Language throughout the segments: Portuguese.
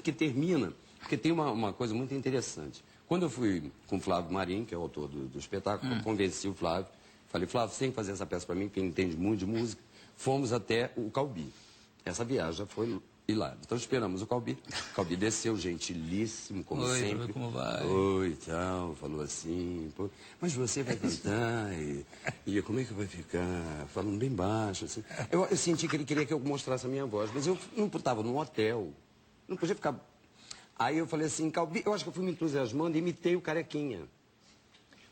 porque termina, porque tem uma coisa muito interessante. Quando eu fui com o Flávio Marim, que é o autor do espetáculo, eu convenci o Flávio, falei, Flávio, você tem que fazer essa peça para mim, porque ele entende muito de música. Fomos até o Calbi. Essa viagem já foi hilária. Então esperamos o Calbi. O Calbi desceu, gentilíssimo, como Oi, sempre. como vai? Oi, tchau, falou assim. Pô, mas você vai cantar e como é que vai ficar? Falando bem baixo, assim. Eu senti que ele queria que eu mostrasse a minha voz, mas eu não estava num hotel, não podia ficar... Aí eu falei assim, Calbi, eu acho que eu fui me entusiasmando e imitei o Carequinha.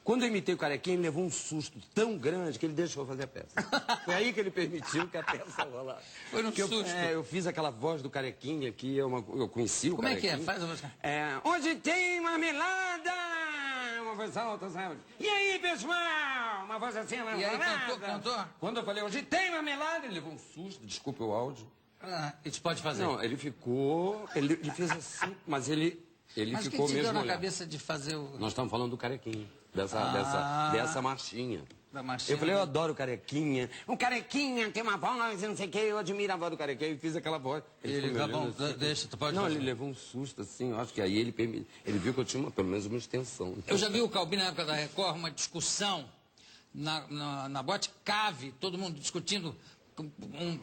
Quando eu imitei o Carequinha, ele levou um susto tão grande que ele deixou eu fazer a peça. Foi aí que ele permitiu que a peça rolasse. Foi no susto. Eu fiz aquela voz do Carequinha que eu conheci o Como é que Carequinha. é? Faz a voz. Hoje tem marmelada! Uma voz alta, sabe? E aí, pessoal? Uma voz assim, E aí, cantou? Quando eu falei, hoje tem marmelada, ele levou um susto, desculpa o áudio. Isso pode fazer. Não, ele ficou... Ele fez assim, mas ele Mas ficou quem te mesmo deu na olhando. cabeça de fazer o... Nós estamos falando do Carequinha, dessa marchinha. Da marchinha. Eu falei, eu adoro o Carequinha. O Carequinha tem uma voz, não sei o quê, eu admiro a voz do Carequinha. E fiz aquela voz. Ele ficou me tá bom, olhando assim. deixa, tu pode Não, fazer. ele levou um susto, assim, eu acho que aí ele viu que eu tinha pelo menos uma extensão. Eu já vi o Calbi na época da Record, uma discussão na boate Cave, todo mundo discutindo com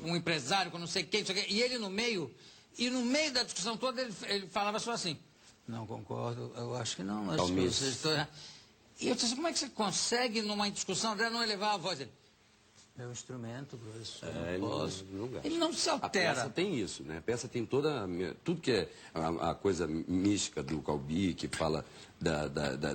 um empresário, com não sei quem, e ele no meio da discussão toda, ele falava só assim, não concordo, eu acho que não, acho que vocês estão... E eu disse, como é que você consegue, numa discussão dela, não elevar a voz dele? É um instrumento, professor, não posso. Ele não se altera. A peça tem isso, né? A peça tem tudo que é a coisa mística do Calbi, que fala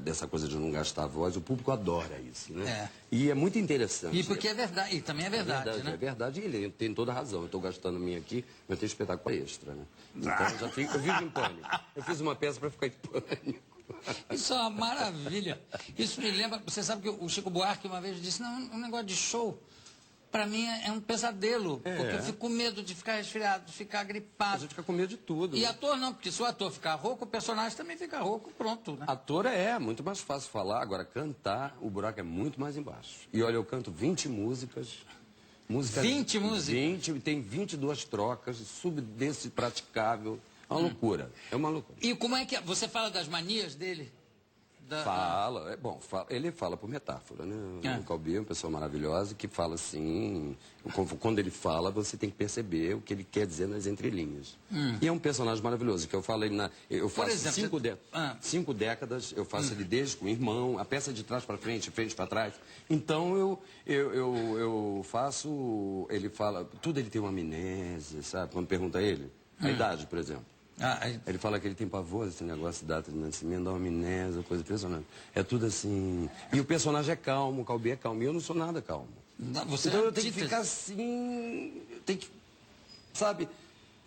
dessa coisa de não gastar a voz, o público adora isso, né? É. E é muito interessante. E porque é verdade, e também é verdade, né? É verdade, e ele tem toda a razão. Eu estou gastando a minha aqui, mas tem espetáculo extra, né? Então eu vivo em pânico. Eu fiz uma peça para ficar em pânico. Isso é uma maravilha. Isso me lembra, você sabe que o Chico Buarque uma vez disse, não, um negócio de show, pra mim é um pesadelo, porque eu fico com medo de ficar resfriado, de ficar A gripado. gente fica com medo de tudo. E né? ator não, porque se o ator ficar rouco, o personagem também fica rouco, pronto, né? Ator é muito mais fácil falar, agora cantar, o buraco é muito mais embaixo. E olha, eu canto 20 músicas. 20 músicas? 20, tem 22 trocas, subdesse praticável. É uma loucura, é uma loucura. E como é que você fala das manias dele? Fala, ele fala por metáfora, né? O Calbi é uma pessoa maravilhosa que fala assim, quando ele fala, você tem que perceber o que ele quer dizer nas entrelinhas. E é um personagem maravilhoso, que eu falo ele eu faço exemplo, 5 décadas, eu faço ele desde com o irmão, a peça de trás para frente, frente para trás. Então eu faço, ele fala, tudo ele tem uma amnésia, sabe? Quando pergunta a ele, a idade, por exemplo. Ele fala que ele tem pavor desse negócio de data de nascimento, dá uma amnésia, coisa impressionante. É tudo assim. E o personagem é calmo, o Calbi é calmo. E eu não sou nada calmo. Então eu tenho que ficar assim. Tem que. Sabe?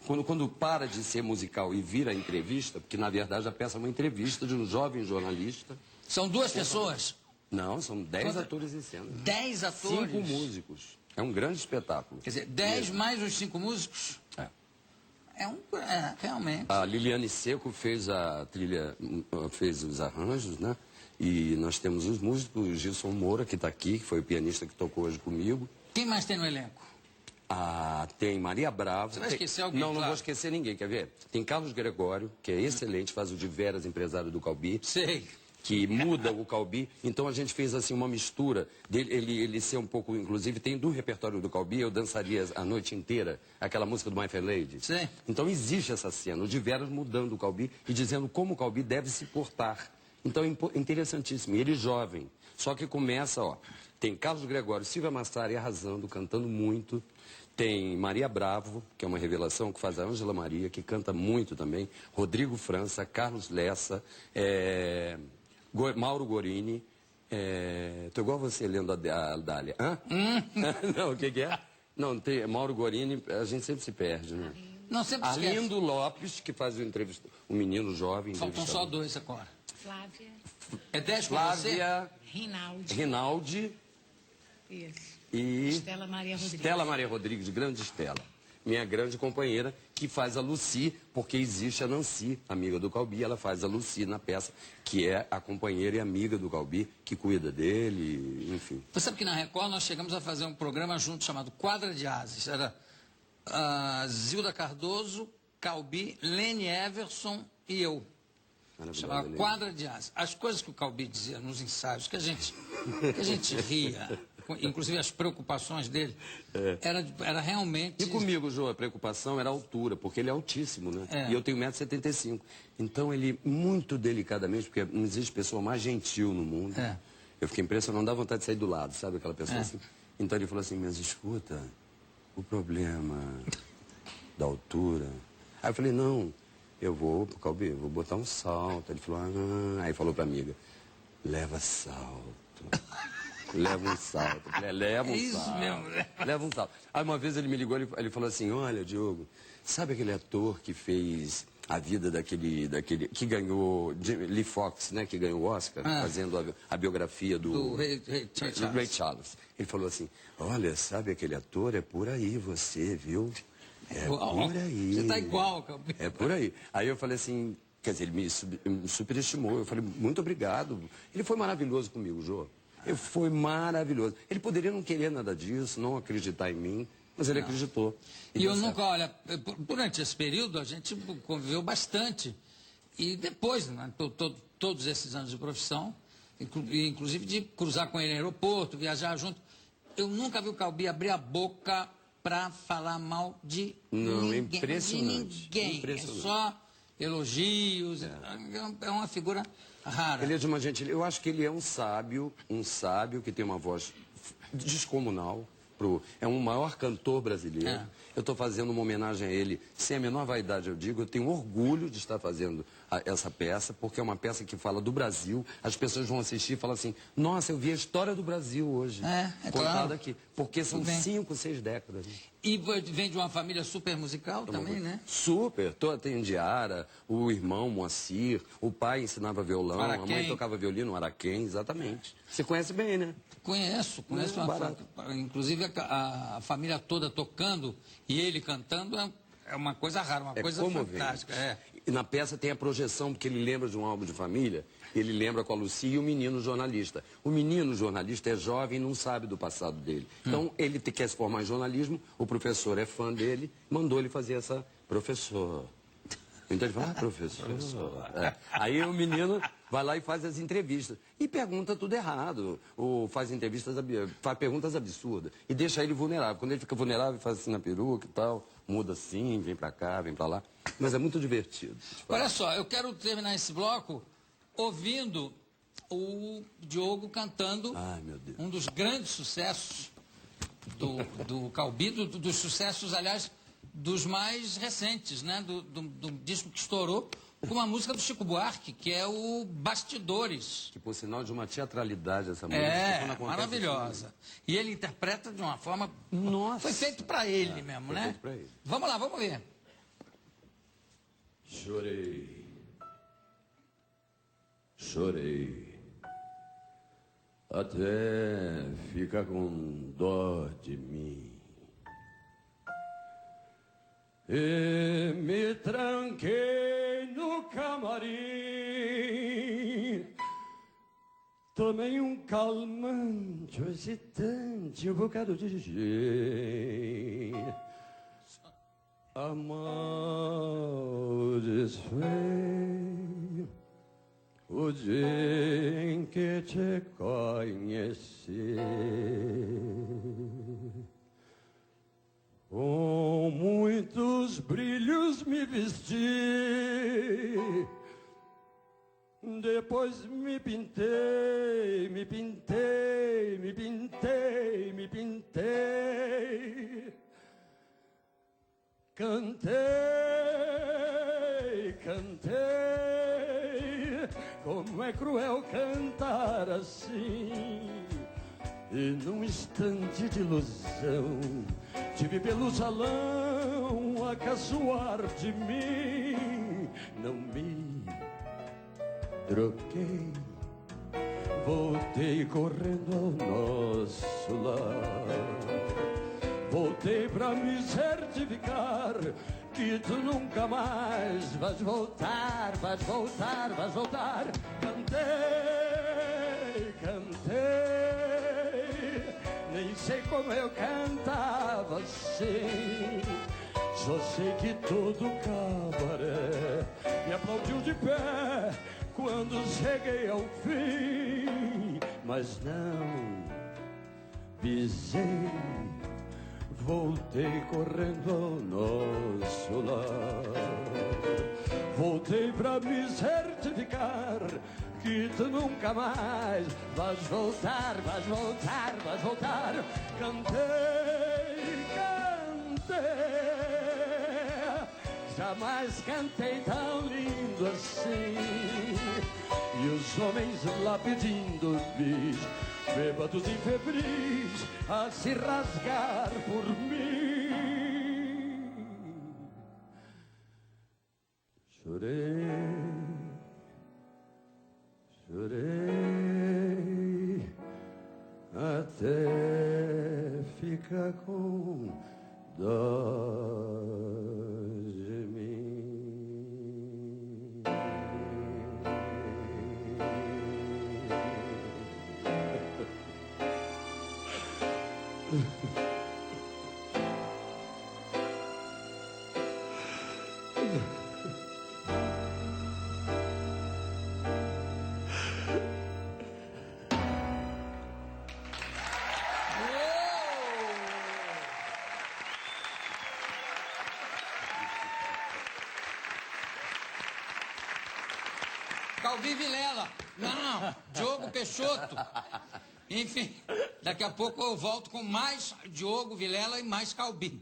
Quando para de ser musical e vira entrevista, porque na verdade a peça é uma entrevista de um jovem jornalista. São duas pessoas? Não, são 10 atores em cena. 10 atores? 5 músicos. É um grande espetáculo. Quer dizer, 10 mais os 5 músicos? Realmente. A Liliane Seco fez a trilha, fez os arranjos, né? E nós temos os músicos, o Gilson Moura, que está aqui, que foi o pianista que tocou hoje comigo. Quem mais tem no elenco? Tem Maria Bravo. Você vai esquecer alguém? Não vou esquecer ninguém, quer ver? Tem Carlos Gregório, que é excelente, faz o de Veras, empresário do Calbi. Sei. Que muda o Calbi. Então a gente fez assim uma mistura dele, ele ser um pouco, inclusive tem do repertório do Calbi, eu dançaria a noite inteira aquela música do My Fair Lady. Sim. Então existe essa cena, o de Veras mudando o Calbi e dizendo como o Calbi deve se portar. Então é interessantíssimo. E ele jovem, só que começa, tem Carlos Gregório, Silvia Massari arrasando, cantando muito. Tem Maria Bravo, que é uma revelação, que faz a Ângela Maria, que canta muito também. Rodrigo França, Carlos Lessa, Mauro Gorini, tô igual você lendo a Dália. Não, o que é? Não, tem Mauro Gorini, a gente sempre se perde, né? Não, sempre esquece. Arlindo Lopes, que faz o entrevista, um menino jovem. Faltam só 2 agora. Flávia. É 10 para você? Flávia, Rinaldi Isso. e Estela Maria Rodrigues. Estela Maria Rodrigues, grande Estela. Minha grande companheira, que faz a Lucy, porque existe a Nancy, amiga do Calbi, ela faz a Lucy na peça, que é a companheira e amiga do Calbi, que cuida dele, enfim. Você sabe que na Record nós chegamos a fazer um programa junto chamado Quadra de Ases. Era a Zilda Cardoso, Calbi, Lene Everson e eu. Chamava Quadra de Asa. As coisas que o Calbi dizia nos ensaios, que a gente ria, inclusive as preocupações dele, era realmente... E comigo, Jô, a preocupação era a altura, porque ele é altíssimo, né? É. E eu tenho 1,75 m. Então ele, muito delicadamente, porque não existe pessoa mais gentil no mundo, eu fiquei impressionado, não dá vontade de sair do lado, sabe aquela pessoa assim? Então ele falou assim, mas escuta, o problema da altura... Aí eu falei, não... Eu vou pro Calbi, vou botar um salto. Ele falou, aí falou pra amiga, leva salto. Leva um salto. Eu falei, leva um salto. Isso mesmo, né? Leva um salto. Aí uma vez ele me ligou, ele falou assim, olha, Diogo, sabe aquele ator que fez a vida daquele que ganhou, Lee Fox, né, que ganhou o Oscar, fazendo a biografia do Ray Charles. Ele falou assim, olha, sabe aquele ator, é por aí você, viu? É por aí. Você tá igual, Calbi. É por aí. Aí eu falei assim, quer dizer, ele me superestimou. Eu falei, muito obrigado. Ele foi maravilhoso comigo, Jô. Ele foi maravilhoso. Ele poderia não querer nada disso, não acreditar em mim, mas ele acreditou. E eu nunca, olha, durante esse período a gente conviveu bastante. E depois, né, todos esses anos de profissão, inclusive de cruzar com ele no aeroporto, viajar junto, eu nunca vi o Calbi abrir a boca para falar mal de ninguém. Impressionante. De ninguém. Impressionante. É só elogios. É uma figura rara. Ele é de uma gentileza. Eu acho que ele é um sábio que tem uma voz descomunal. É um maior cantor brasileiro. Eu estou fazendo uma homenagem a ele, sem a menor vaidade, eu digo. Eu tenho orgulho de estar fazendo essa peça, porque é uma peça que fala do Brasil. As pessoas vão assistir e falam assim, nossa, eu vi a história do Brasil hoje. Contada claro. aqui. Porque são 5, 6 décadas. E vem de uma família super musical também, né? Super. Tem Indiara, o irmão Moacir, o pai ensinava violão, a mãe tocava violino, Araquém, exatamente. Você conhece bem, né? Conheço inclusive a família toda tocando e ele cantando é uma coisa rara, uma coisa fantástica. E na peça tem a projeção, porque ele lembra de um álbum de família, ele lembra com a Lucia e o menino jornalista. O menino jornalista é jovem e não sabe do passado dele. Então, ele quer se formar em jornalismo, o professor é fã dele, mandou ele fazer essa professor. Então ele fala, professor. Aí o menino vai lá e faz as entrevistas. E pergunta tudo errado. Ou faz faz perguntas absurdas. E deixa ele vulnerável. Quando ele fica vulnerável, faz assim na peruca e tal. Muda assim, vem pra cá, vem pra lá. Mas é muito divertido. Olha só, eu quero terminar esse bloco ouvindo o Diogo cantando um dos grandes sucessos do Calbi, dos sucessos, aliás, dos mais recentes, né? Do disco que estourou, com uma música do Chico Buarque, que é o Bastidores. Que por sinal de uma teatralidade essa música. Maravilhosa. E ele interpreta de uma forma... Nossa! Foi feito pra ele mesmo, né? Feito pra ele. Vamos lá, vamos ver. Chorei, até ficar com dó de mim. E me tranquei no camarim. Tomei um calmante, um excitante, um bocado de gin. Amaldiçoei o dia em que te conheci. Com muitos brilhos me vesti, depois me pintei, me pintei, me pintei, me pintei. Cantei, cantei, como é cruel cantar assim. E num instante de ilusão, tive pelo salão a caçoar de mim. Não me troquei, voltei correndo ao nosso lar. Voltei pra me certificar que tu nunca mais vais voltar, vais voltar, vais voltar. Cantei, cantei, nem sei como eu cantava assim. Só sei que todo cabaré me aplaudiu de pé quando cheguei ao fim. Mas não pisei, voltei correndo ao nosso lar. Voltei pra me certificar que tu nunca mais vais voltar, vais voltar, vais voltar. Cantei, jamais cantei tão lindo assim. E os homens lá pedindo bis, bêbados e febris, a se rasgar por mim. Chorei, chorei, até ficar com dó de mim. Calbi Vilela. Não, Diogo Peixoto. Enfim, daqui a pouco eu volto com mais Diogo Vilela e mais Calbi.